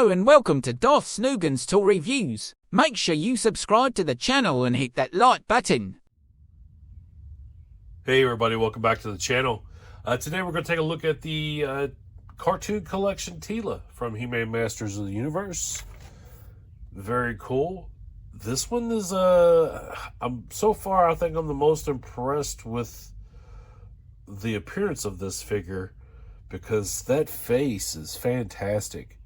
Hello and welcome to Darth Snoogan's Tool Reviews. Make sure you subscribe to the channel and hit that like button. Hey everybody, welcome back to the channel. Today we're going to take a look at the Cartoon Collection Teela from He-Man Masters of the Universe. Very cool. This one is, so far I think I'm the most impressed with the appearance of this figure because that face is fantastic.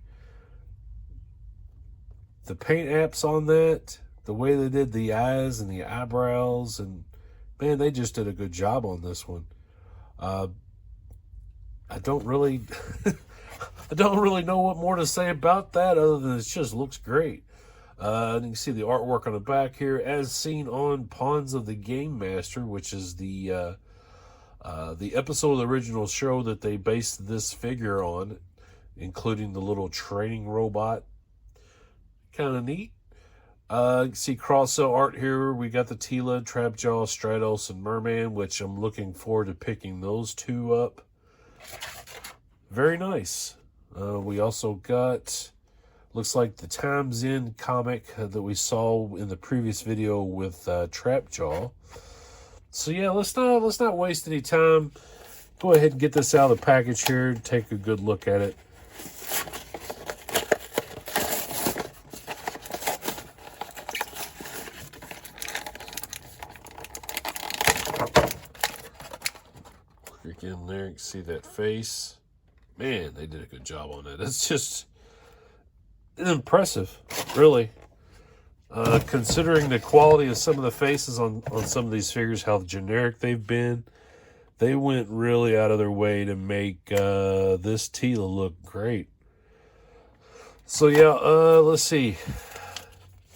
The paint apps on that, the way they did the eyes and the eyebrows, and man, they just did a good job on this one. I don't really, I don't really know what more to say about that other than it just looks great. And you can see the artwork on the back here, as seen on Pawns of the Game Master, which is the episode of the original show that they based this figure on, including the little training robot. Kind of neat. You can see cross-cell art here. We got the Teela, Trapjaw, Stratos, and Merman, which I'm looking forward to picking those two up. Very nice. We also got, looks like the Times End comic that we saw in the previous video with Trapjaw. So yeah, let's not waste any time. Go ahead and get this out of the package here and take a good look at it. Click in there, you can see that face. Man, they did a good job on that. It's just impressive, really. Considering the quality of some of the faces on some of these figures, how generic they've been, they went really out of their way to make this Teela look great. So yeah, let's see.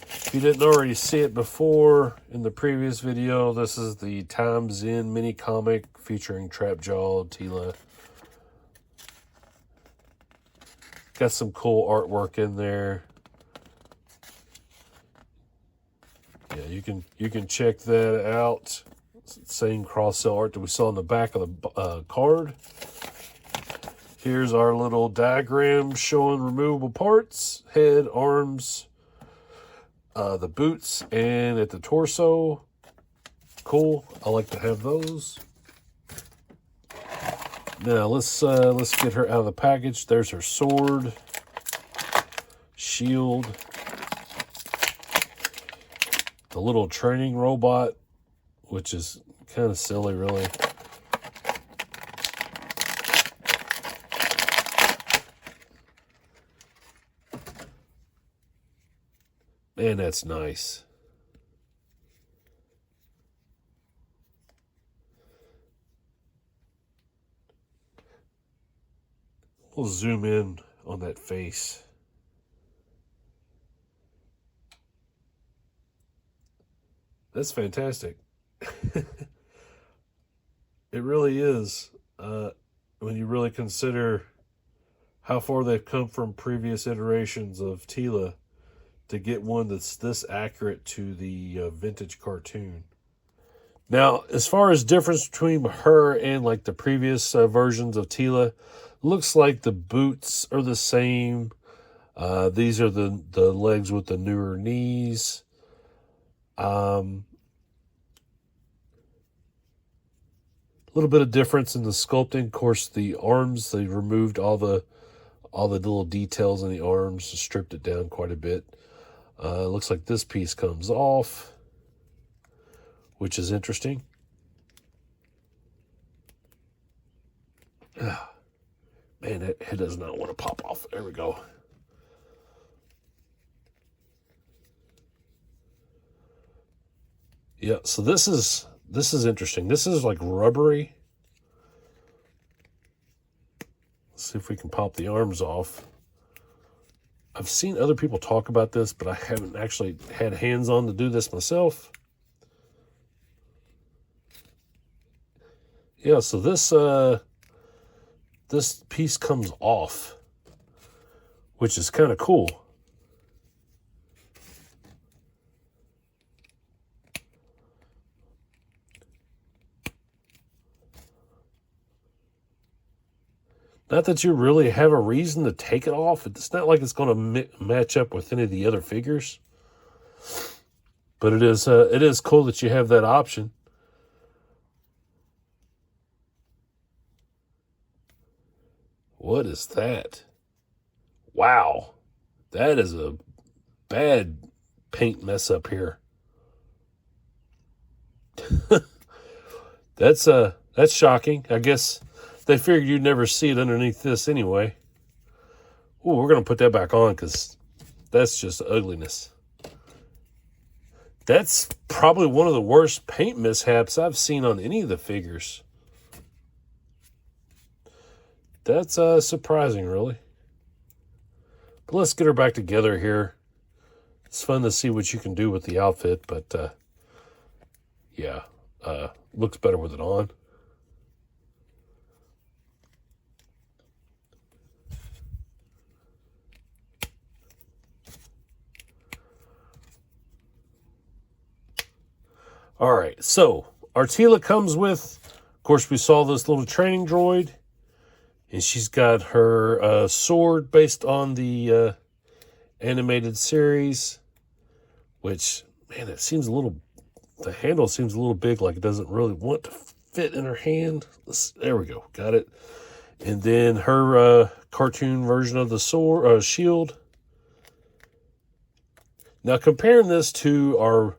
If you didn't already see it before in the previous video, this is the Times End mini comic featuring Trapjaw, Teela. Got some cool artwork in there. Yeah, you can check that out. Same cross-cell art that we saw in the back of the card. Here's our little diagram showing removable parts: head, arms, the boots, and at the torso. Cool. I like to have those. Now let's get her out of the package. There's her sword, shield, the little training robot, which is kind of silly, really. Man, that's nice. We'll zoom in on that face. That's fantastic. It really is. When you really consider how far they've come from previous iterations of Teela to get one that's this accurate to the vintage cartoon. Now, as far as difference between her and like the previous versions of Teela, looks like the boots are the same. These are the legs with the newer knees. A little bit of difference in the sculpting. Of course, the arms, they removed all the little details in the arms, stripped it down quite a bit. Looks like this piece comes off, which is interesting. Man, it does not want to pop off. There we go. Yeah, so this is interesting. This is like rubbery. Let's see if we can pop the arms off. I've seen other people talk about this, but I haven't actually had hands on to do this myself. Yeah, so this piece comes off, which is kind of cool. Not that you really have a reason to take it off. It's not like it's going to match up with any of the other figures. But it is cool that you have that option. What is that? Wow. That is a bad paint mess up here. That's shocking. I guess they figured you'd never see it underneath this anyway. Ooh, we're going to put that back on because that's just ugliness. That's probably one of the worst paint mishaps I've seen on any of the figures. That's surprising, really. But let's get her back together here. It's fun to see what you can do with the outfit, but yeah, looks better with it on. All right, so our Teela comes with, of course, we saw this little training droid, and she's got her sword based on the animated series, which, man, it seems a little, the handle seems a little big, like it doesn't really want to fit in her hand. There we go, got it. And then her cartoon version of the sword, shield. Now, comparing this to our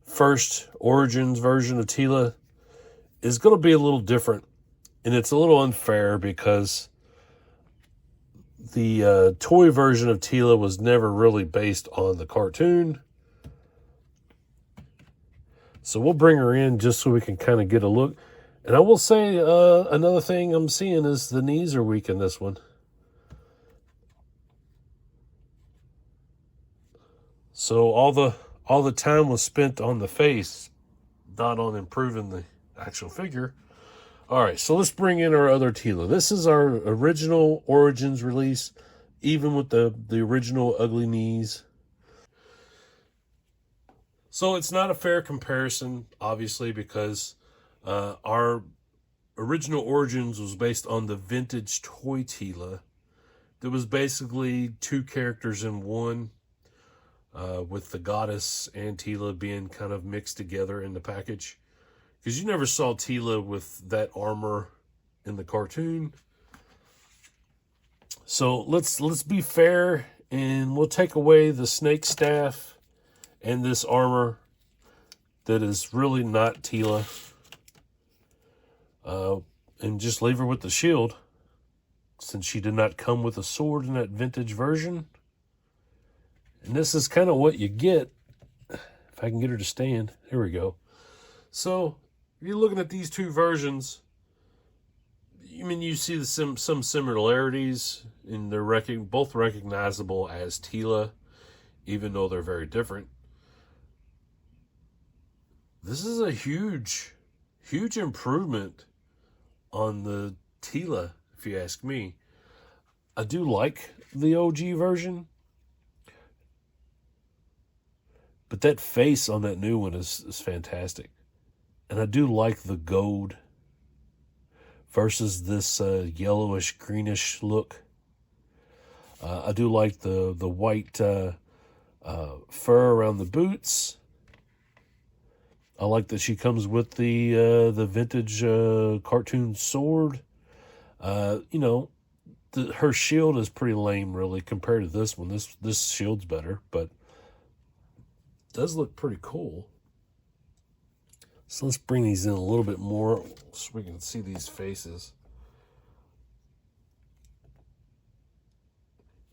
first Origins version of Teela is going to be a little different, and it's a little unfair because the toy version of Teela was never really based on the cartoon. So we'll bring her in just so we can kind of get a look. And I will say another thing I'm seeing is the knees are weak in this one. So all the time was spent on the face, not on improving the actual figure. All right, so let's bring in our other Teela. This is our original Origins release, even with the original ugly knees. So it's not a fair comparison, obviously, because our original Origins was based on the vintage toy Teela. There was basically two characters in one, with the goddess and Teela being kind of mixed together in the package. Because you never saw Teela with that armor in the cartoon. So let's be fair, and we'll take away the snake staff and this armor that is really not Teela, and just leave her with the shield, since she did not come with a sword in that vintage version. And this is kind of what you get. If I can get her to stand. There we go. So, if you're looking at these two versions, I mean, you see some similarities, and they're both recognizable as Teela, even though they're very different. This is a huge, huge improvement on the Teela, if you ask me. I do like the OG version, but that face on that new one is fantastic. And I do like the gold versus this yellowish, greenish look. I do like the white fur around the boots. I like that she comes with the vintage cartoon sword. Her shield is pretty lame, really, compared to this one. This shield's better, but does look pretty cool. So let's bring these in a little bit more so we can see these faces.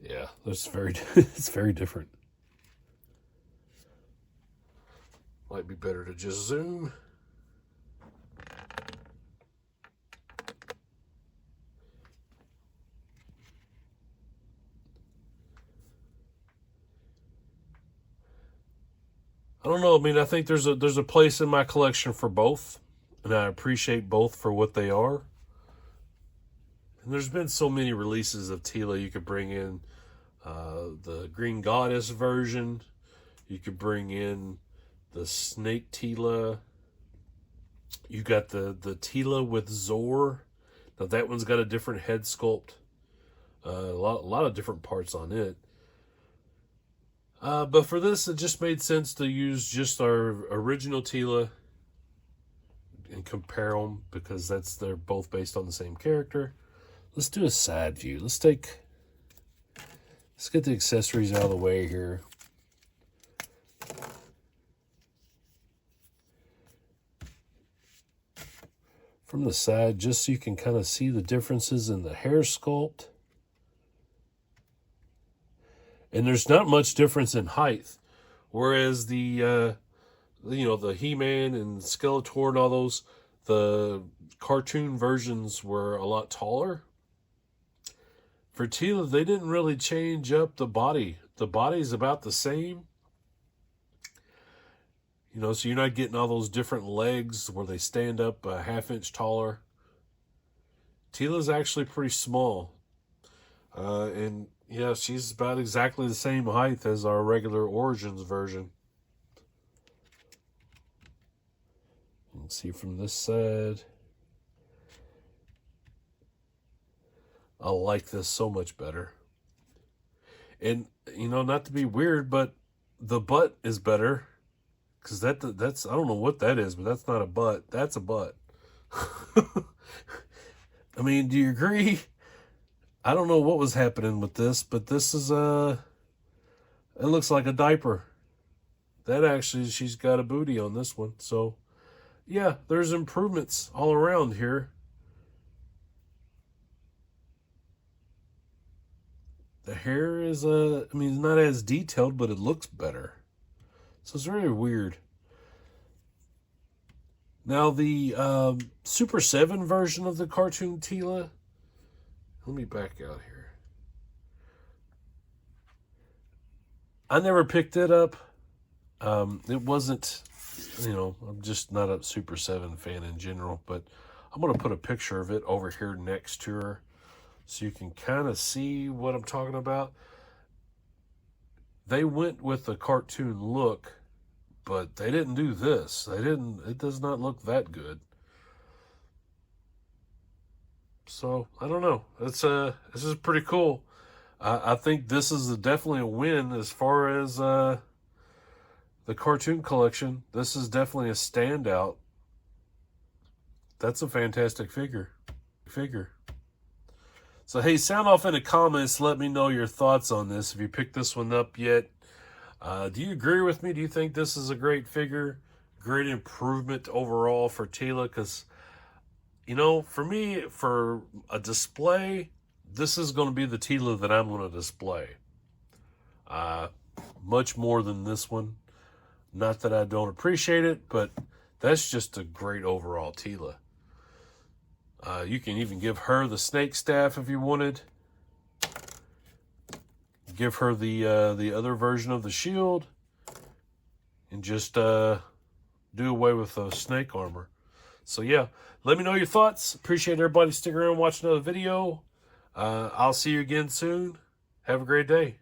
Yeah, it's very different. Might be better to just zoom. I don't know. I mean, I think there's a place in my collection for both, and I appreciate both for what they are. And there's been so many releases of Teela. You could bring in the Green Goddess version. You could bring in the Snake Teela. You got the Teela with Zor. Now that one's got a different head sculpt. A lot of different parts on it. But for this, it just made sense to use just our original Teela and compare them because they're both based on the same character. Let's do a side view. Let's get the accessories out of the way here. From the side, just so you can kind of see the differences in the hair sculpt. And there's not much difference in height. Whereas the He-Man and Skeletor and all those, the cartoon versions were a lot taller. For Teela, they didn't really change up the body. The body's about the same. So you're not getting all those different legs where they stand up a half-inch taller. Teela's actually pretty small. And yeah, she's about exactly the same height as our regular Origins version. You can see from this side. I like this so much better. And, not to be weird, but the butt is better. Because that's, I don't know what that is, but that's not a butt. That's a butt. I mean, do you agree? I don't know what was happening with this, but this is it looks like a diaper. That actually, she's got a booty on this one. So, yeah, there's improvements all around here. The hair is, not as detailed, but it looks better. So it's very weird. Now, the Super 7 version of the Cartoon Teela. Let me back out here. I never picked it up. It wasn't, I'm just not a Super 7 fan in general, but I'm going to put a picture of it over here next to her so you can kind of see what I'm talking about. They went with the cartoon look, but they didn't do this. It does not look that good. So, I don't know. This is pretty cool. I think this is definitely a win as far as the Cartoon Collection. This is definitely a standout. That's a fantastic figure. So, hey, sound off in the comments. Let me know your thoughts on this. If you picked this one up yet. Do you agree with me? Do you think this is a great figure? Great improvement overall for Teela? Because, for me, for a display, this is going to be the Teela that I'm going to display. Much more than this one. Not that I don't appreciate it, but that's just a great overall Teela. You can even give her the snake staff if you wanted. Give her the other version of the shield. And just do away with the snake armor. So yeah, let me know your thoughts. Appreciate everybody sticking around and watching another video. I'll see you again soon. Have a great day.